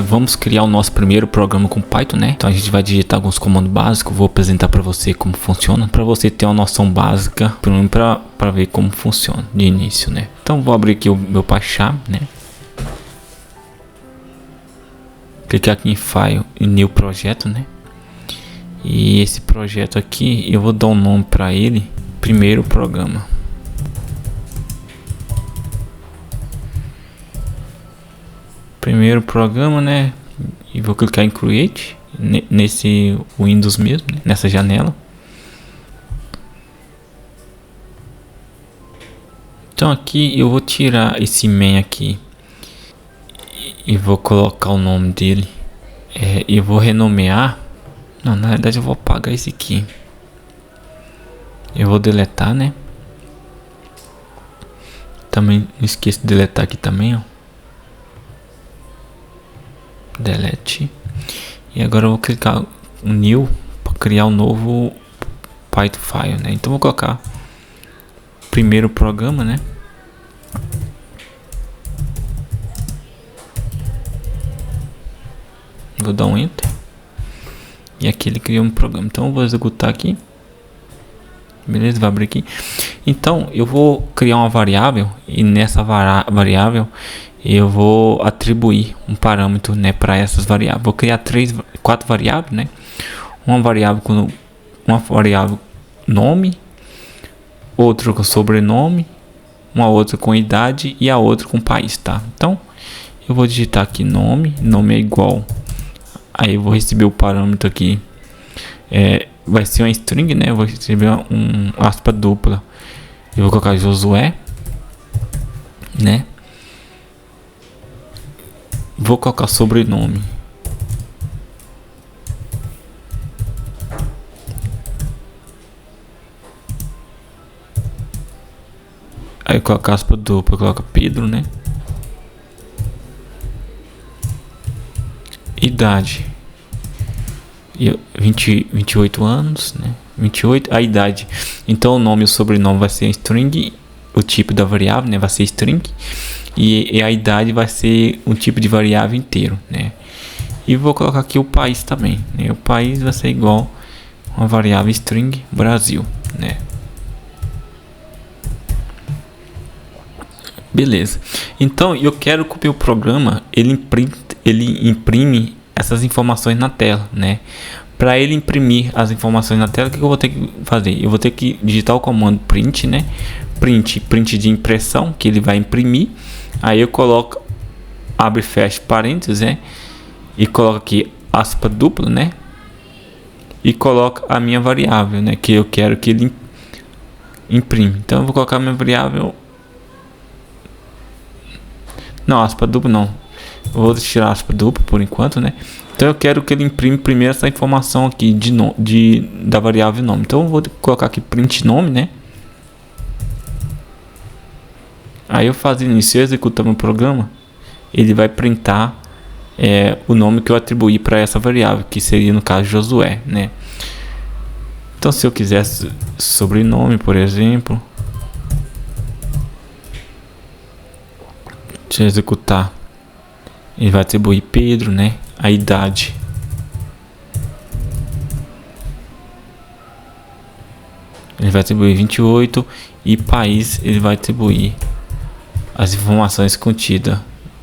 vamos criar o nosso primeiro programa com Python, né? Então a gente vai digitar alguns comandos básicos. Vou apresentar para você como funciona, para você ter uma noção básica, para ver como funciona de início, né? Então vou abrir aqui o meu PyCharm, né? Clicar aqui em File e New Projeto, né? E esse projeto aqui eu vou dar um nome para ele, primeiro programa. Primeiro programa, né? E vou clicar em Create nesse Windows mesmo, né? Nessa janela. Então aqui eu vou tirar esse main aqui e vou colocar o nome dele. E vou renomear. Não, na verdade eu vou apagar esse aqui. Eu vou deletar, né? Também não esqueço de deletar aqui também, ó. Delete. E agora eu vou clicar no New para criar um novo Python file, né? Então vou colocar primeiro programa, né? Vou dar um Enter. E aqui ele criou um programa. Então eu vou executar aqui. Beleza, vai abrir aqui. Então eu vou criar uma variável e nessa variável eu vou atribuir um parâmetro, né, para essas variáveis. Vou criar 4 variáveis, né? Uma variável com nome, outra com sobrenome, uma outra com idade e a outra com país, tá? Então eu vou digitar aqui nome é igual. Aí eu vou receber o parâmetro aqui. Vai ser uma string, né? Eu vou receber um aspa dupla. Eu vou colocar Josué, né? Vou colocar sobrenome. Aí colocar aspa dupla, coloca Pedro, né? Idade. 28 anos, né? 28, a idade. Então o nome e o sobrenome vai ser string, o tipo da variável, né, vai ser string, e a idade vai ser um tipo de variável inteiro, né? E vou colocar aqui o país também, né? O país vai ser igual a uma variável string Brasil, né? Beleza. Então eu quero que o meu programa ele imprime essas informações na tela, né? Para ele imprimir as informações na tela, o que eu vou ter que fazer? Eu vou ter que digitar o comando print, né? Print de impressão, que ele vai imprimir. Aí eu coloco, abre e fecha parênteses, né? E coloco aqui aspa dupla, né? E coloco a minha variável, né? Que eu quero que ele imprime. Então eu vou colocar a minha variável. Não, aspa dupla não. Eu vou tirar aspa dupla por enquanto, né? Então eu quero que ele imprime primeiro essa informação aqui da variável nome. Então eu vou colocar aqui print nome, né? Aí eu fazendo isso, eu executando o programa, ele vai printar o nome que eu atribuí para essa variável, que seria no caso Josué, né? Então se eu quisesse sobrenome, por exemplo, deixa eu executar, ele vai atribuir Pedro, né? A idade, ele vai atribuir 28 e país ele vai atribuir as informações contidas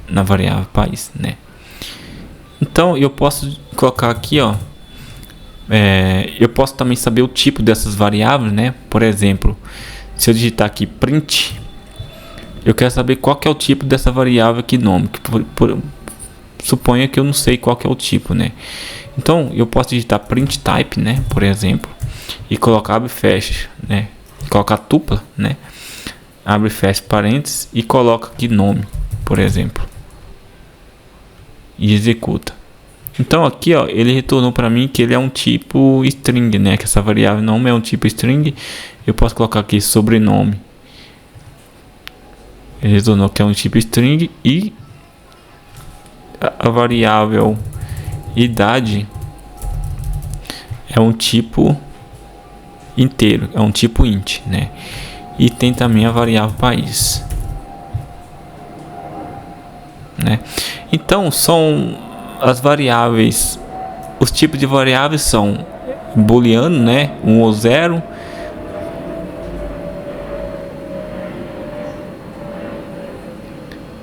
na variável país, né? Então eu posso colocar aqui, ó, eu posso também saber o tipo dessas variáveis, né? Por exemplo, se eu digitar aqui print, eu quero saber qual que é o tipo dessa variável aqui, nome, que suponha que eu não sei qual que é o tipo, né? Então eu posso digitar print type, né, por exemplo, e colocar abre e fecha, né? Colocar tupla, né? Abre e fecha parênteses e coloca aqui nome, por exemplo. E executa. Então aqui, ó, ele retornou para mim que ele é um tipo string, né? Que essa variável não é um tipo string. Eu posso colocar aqui sobrenome. Ele retornou que é um tipo string e a variável idade é um tipo inteiro, é um tipo int, né? E tem também a variável país, né? Então são as variáveis, os tipos de variáveis são booleano, né, 1 ou 0.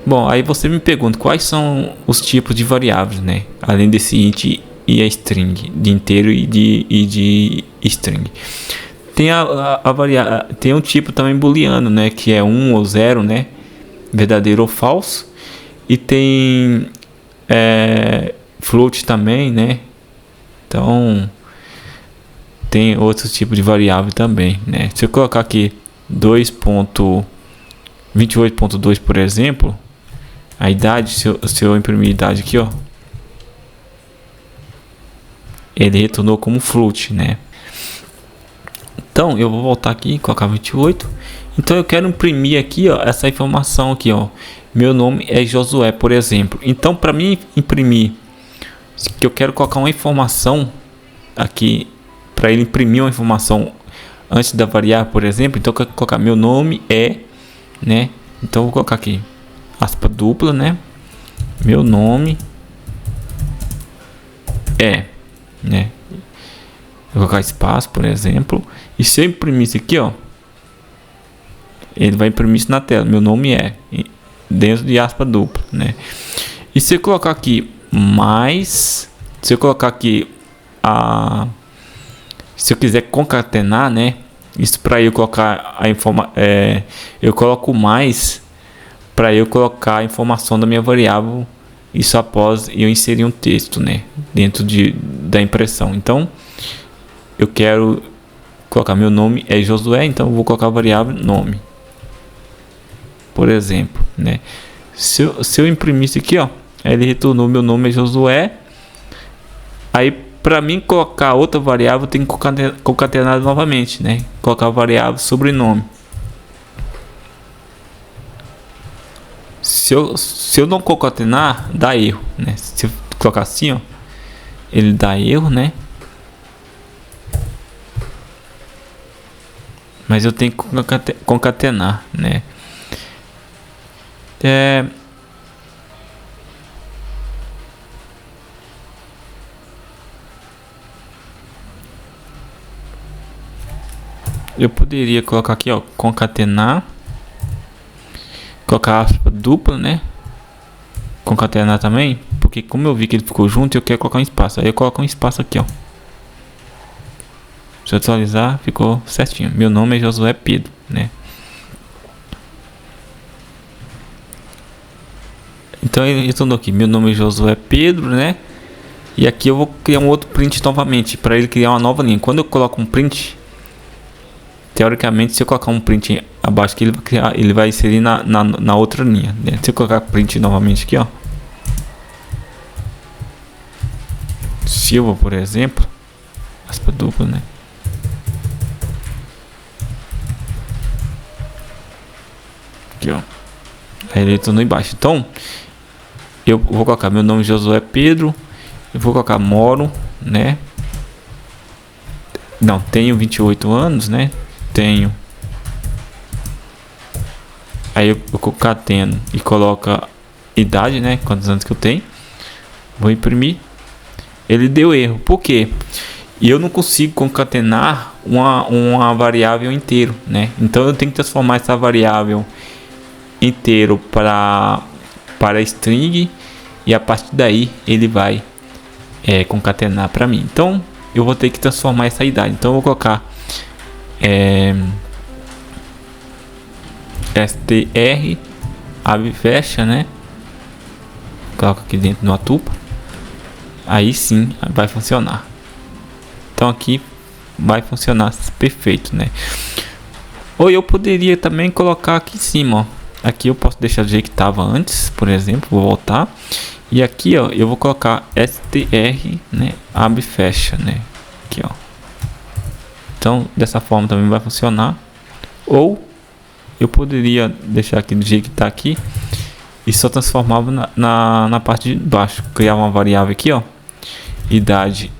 Bom, aí você me pergunta quais são os tipos de variáveis, né, além desse int e a string, de inteiro e de string. Tem um tipo também booleano, né, que é 1 ou 0, né, verdadeiro ou falso. E tem float também, né. Então tem outros tipos de variável também, né. Se eu colocar aqui 2.28.2, por exemplo, a idade, se eu imprimir a idade aqui, ó, ele retornou como float, né. Então eu vou voltar aqui e colocar 28. Então eu quero imprimir aqui, ó, essa informação aqui, ó, meu nome é Josué, por exemplo. Então para mim imprimir, que eu quero colocar uma informação aqui, para ele imprimir uma informação antes da variável, por exemplo, então eu quero colocar meu nome é, né, então eu vou colocar aqui aspa dupla, né, meu nome é, né, eu vou colocar espaço, por exemplo, e se eu imprimir isso aqui, ó, ele vai imprimir isso na tela, meu nome é, dentro de aspa dupla, né. E se eu colocar aqui mais, se eu colocar aqui se eu quiser concatenar, né, isso para eu colocar a eu coloco mais para eu colocar a informação da minha variável, isso após eu inserir um texto, né, dentro da impressão. Então eu quero colocar meu nome é Josué, então eu vou colocar a variável nome, por exemplo, né. Se eu imprimir isso aqui, ó, ele retornou meu nome é Josué. Aí para mim colocar outra variável, tem que concatenar novamente, né, colocar a variável sobrenome. Se eu não concatenar, dá erro, né. Se eu colocar assim, ó, ele dá erro, né, mas eu tenho que concatenar, né. Eu poderia colocar aqui, ó, concatenar, colocar aspa dupla, né, concatenar também, porque como eu vi que ele ficou junto, eu quero colocar um espaço, aí eu coloco um espaço aqui, ó. Se eu atualizar, ficou certinho, meu nome é Josué Pedro, né. Então ele retornou aqui, meu nome é Josué Pedro, né, e aqui eu vou criar um outro print novamente, para ele criar uma nova linha. Quando eu coloco um print, teoricamente, se eu colocar um print abaixo que ele vai inserir na outra linha, né? Se eu colocar print novamente aqui, ó, Silva, por exemplo, aspa dupla, né, aqui, ó, aí ele retornou embaixo. Então eu vou colocar meu nome Josué Pedro, eu vou colocar moro, né, não, tenho 28 anos, né, tenho. Aí eu concateno e coloca idade, né, quantos anos que eu tenho. Vou imprimir. Ele deu erro. Por quê? E eu não consigo concatenar uma variável inteiro, né? Então eu tenho que transformar essa variável inteiro para string, e a partir daí ele vai concatenar para mim. Então eu vou ter que transformar essa idade. Então eu vou colocar str abre fecha, né, coloca aqui dentro no atupa, aí sim vai funcionar. Então aqui vai funcionar perfeito, né. Ou eu poderia também colocar aqui em cima, ó, aqui eu posso deixar do jeito que estava antes, por exemplo, vou voltar, e aqui, ó, eu vou colocar str, né, abre fecha, né, aqui, ó. Então dessa forma também vai funcionar. Ou eu poderia deixar aqui do jeito que está aqui e só transformava na parte de baixo, criar uma variável aqui, ó, idade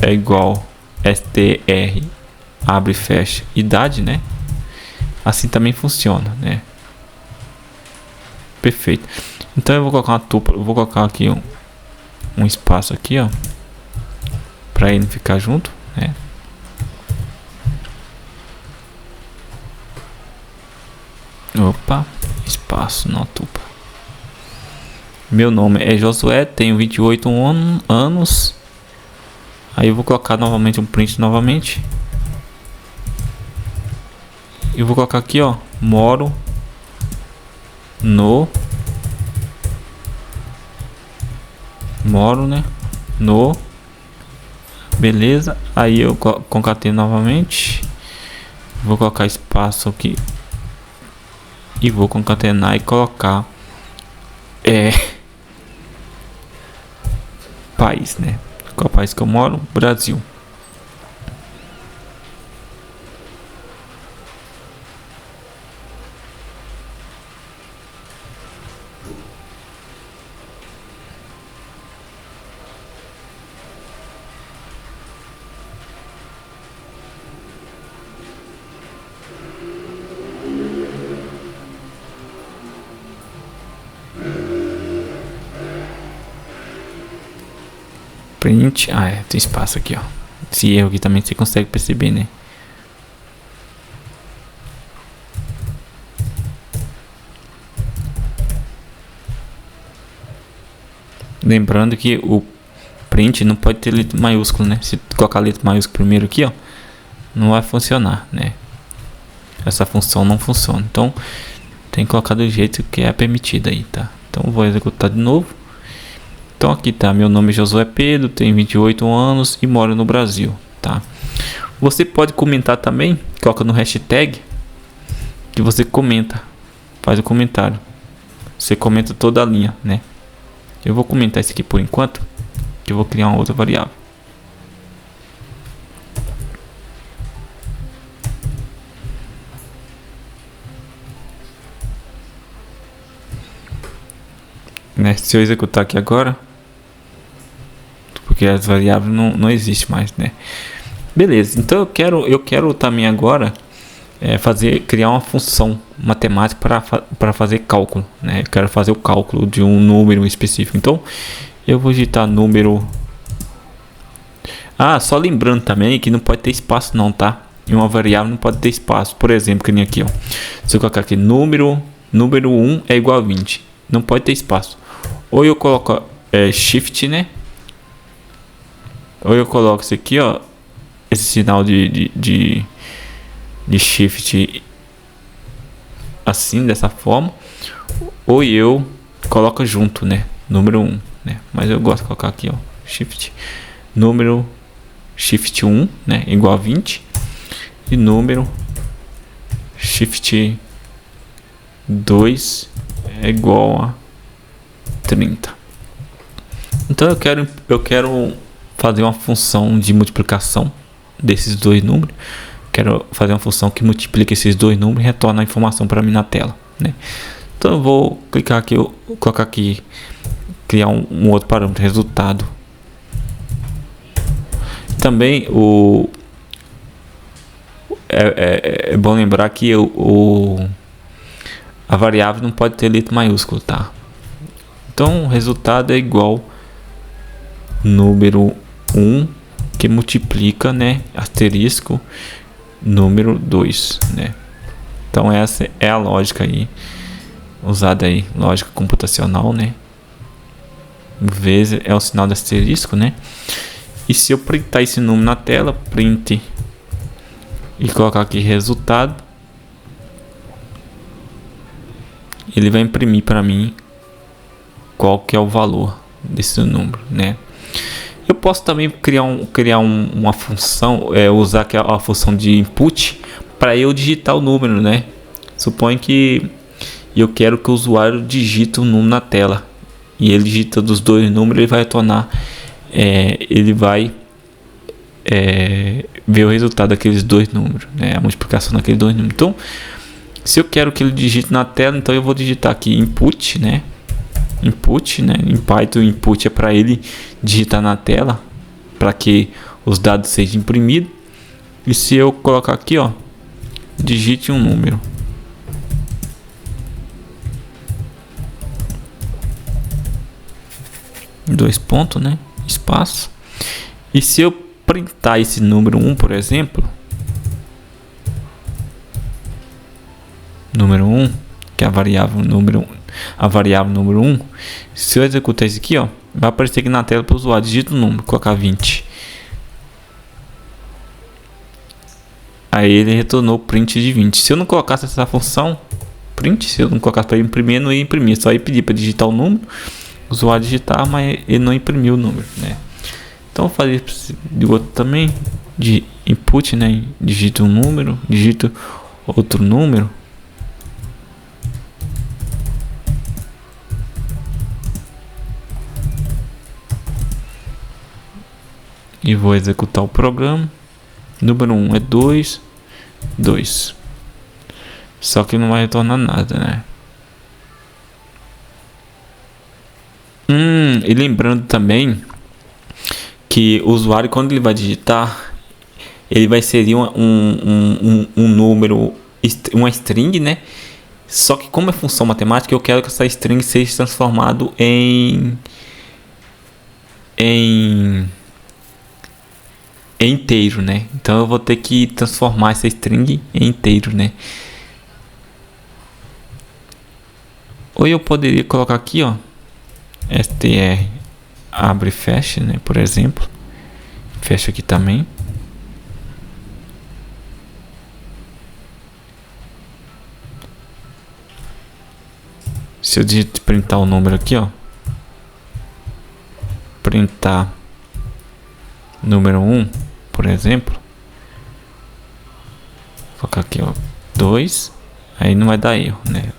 é igual str abre e fecha idade, né, assim também funciona, né, perfeito. Então eu vou colocar uma tupla, eu vou colocar aqui um espaço aqui, ó, para ele ficar junto, né? Opa, espaço, não tupa. Meu nome é Josué, tenho 28 anos. Aí eu vou colocar novamente um print novamente. Eu vou colocar aqui, ó, moro né, no, beleza. Aí eu concateno novamente. Vou colocar espaço aqui e vou concatenar e colocar país, né? Qual país que eu moro? Brasil. Print, tem espaço aqui, ó. Esse erro aqui também você consegue perceber, né? Lembrando que o print não pode ter letra maiúsculo, né? Se colocar letra maiúscula primeiro aqui, ó, não vai funcionar, né? Essa função não funciona. Então tem que colocar do jeito que é permitido aí, tá? Então vou executar de novo. Então aqui tá, meu nome é Josué Pedro, tenho 28 anos e moro no Brasil, tá? Você pode comentar também, coloca no hashtag que você comenta, faz o comentário. Você comenta toda a linha, né? Eu vou comentar isso aqui por enquanto, que eu vou criar uma outra variável. Né? Se eu executar aqui agora, porque as variáveis não existem mais, né? Beleza, então eu quero também agora criar uma função matemática para fazer cálculo, né? Eu quero fazer o cálculo de um número específico. Então eu vou digitar número. Só lembrando também que não pode ter espaço não, tá? Em uma variável não pode ter espaço. Por exemplo, que nem aqui, ó. Se eu colocar aqui número 1 é igual a 20, não pode ter espaço. Ou eu coloco shift, né? Ou eu coloco isso aqui, ó, esse sinal de shift assim, dessa forma. Ou eu coloco junto, né? Número 1, né? Mas eu gosto de colocar aqui, ó, shift. Número shift 1, né? Igual a 20. E número shift 2 é igual a 30. Então eu quero fazer uma função de multiplicação desses dois números. Quero fazer uma função que multiplica esses dois números e retorna a informação para mim na tela, né? Então eu vou clicar aqui, colocar aqui, criar um outro parâmetro, resultado. Também é bom lembrar que a variável não pode ter letra maiúscula, tá? Então o resultado é igual número 1 que multiplica, né, asterisco número 2, né? Então essa é a lógica aí usada aí, lógica computacional, né? Vezes é o sinal de asterisco, né? E se eu printar esse número na tela, print e colocar aqui resultado, ele vai imprimir para mim qual que é o valor desse número, né? Eu posso também criar uma função, usar a função de input para eu digitar o número, né? Suponho que eu quero que o usuário digite o número na tela e ele digita dos dois números, ele vai retornar, ele vai ver o resultado daqueles dois números, né? A multiplicação daqueles dois números. Então, se eu quero que ele digite na tela, então eu vou digitar aqui input, né? Input, né? Em Python, input é para ele digitar na tela para que os dados sejam imprimidos. E se eu colocar aqui, ó, digite um número, dois pontos, né? Espaço. E se eu printar esse número 1, por exemplo, número 1, que é a variável número 1, se eu executar isso aqui, ó, vai aparecer aqui na tela para o usuário, digita o número, colocar 20. Aí ele retornou o print de 20. Se eu não colocasse essa função print, se eu não colocasse para imprimir, não ia imprimir, só ia pedir para digitar o número, o usuário digitar, mas ele não imprimiu o número, né? Então eu vou fazer de outro também, de input, né? Digito um número, digito outro número. E vou executar o programa. Número 1 é 2, 2. Só que não vai retornar nada, né? E lembrando também que o usuário, quando ele vai digitar, ele vai inserir um número, uma string, né? Só que como é função matemática, eu quero que essa string seja transformado em inteiro, né? Então eu vou ter que transformar essa string em inteiro, né? Ou eu poderia colocar aqui, ó, str abre e fecha, né? Por exemplo, fecha aqui também. Se eu printar o número aqui, ó, printar número 1, por exemplo, vou colocar aqui, ó, 2, aí não vai dar erro, né?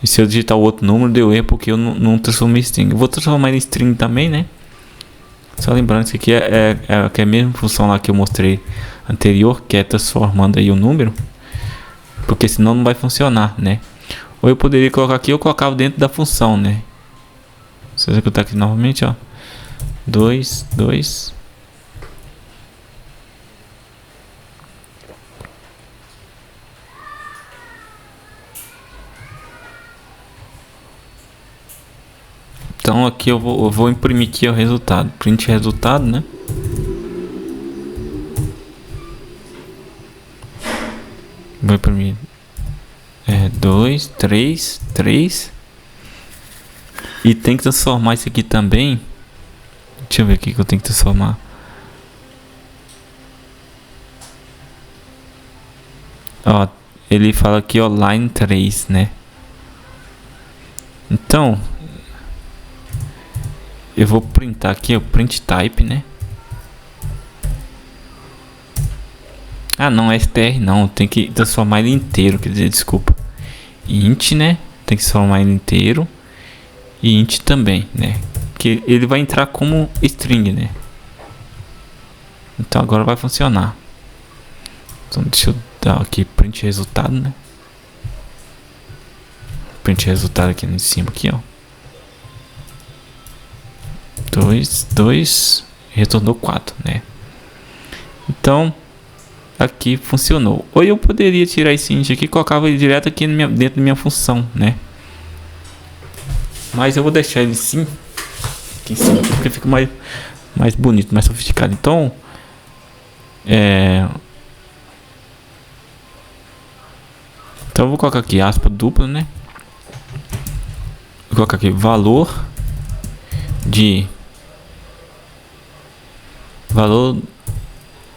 E se eu digitar o outro número, deu erro porque eu não transformei em string. Eu vou transformar em string também, né? Só lembrando que aqui é a mesma função lá que eu mostrei anterior, que é transformando aí o número, porque senão não vai funcionar, né? Ou eu poderia colocar aqui, eu colocava dentro da função, né? Se eu executar aqui novamente, ó, 2, 2. Então aqui eu vou imprimir aqui o resultado, print resultado, né? Vou imprimir 2, 3, 3. E tem que transformar isso aqui também. Deixa eu ver aqui que eu tenho que transformar. Ó, ele fala aqui, ó, line 3, né? Então eu vou printar aqui, o print type, né? Ah, não, é str não, tem que transformar ele inteiro, quer dizer, desculpa. Int, né? Tem que transformar ele inteiro. E int também, né? Que ele vai entrar como string, né? Então agora vai funcionar. Então deixa eu dar aqui print resultado, né? Print resultado aqui em cima, aqui, ó. 2, 2, retornou 4, né? Então, aqui funcionou. Ou eu poderia tirar esse int aqui e colocava ele direto aqui dentro da minha função, né? Mas eu vou deixar ele sim, aqui em cima, porque fica mais bonito, mais sofisticado. Então, então eu vou colocar aqui aspa dupla, né? Vou colocar aqui valor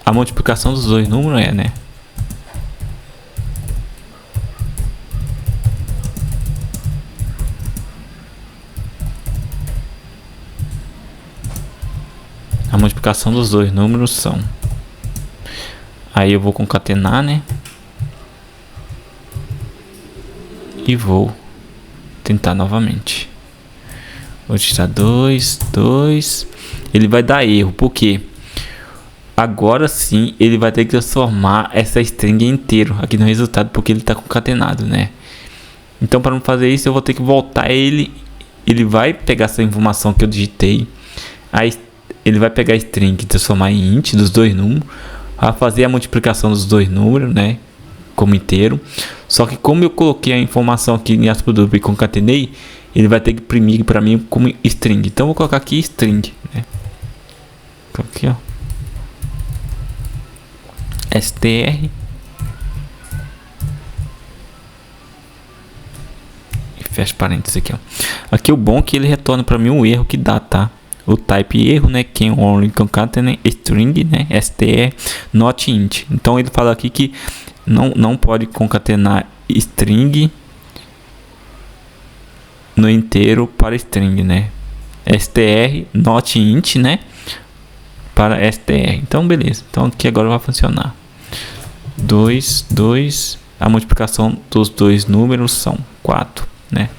a multiplicação dos dois números né? A multiplicação dos dois números são. Aí eu vou concatenar, né? E vou tentar novamente. Vou digitar 2, 2. Ele vai dar erro, porque agora sim ele vai ter que transformar essa string inteiro aqui no resultado, porque ele está concatenado, né? Então, para não fazer isso, eu vou ter que voltar ele. Ele vai pegar essa informação que eu digitei. Aí ele vai pegar a string e transformar em int dos dois números, a fazer a multiplicação dos dois números, né? como inteiro. Só que como eu coloquei a informação aqui em aspas duplas e concatenei, ele vai ter que imprimir para mim como string. Então eu vou colocar aqui string, né? Aqui, ó, str e fecha parênteses aqui, ó. Aqui o bom é que ele retorna para mim um erro que dá, tá? O type erro, né? Can only concatenate string, né? str not int. Então ele fala aqui que não pode concatenar string no inteiro para string, né? str not int, né? Para str. Então beleza. Então aqui agora vai funcionar. 2, 2. A multiplicação dos dois números são 4, né?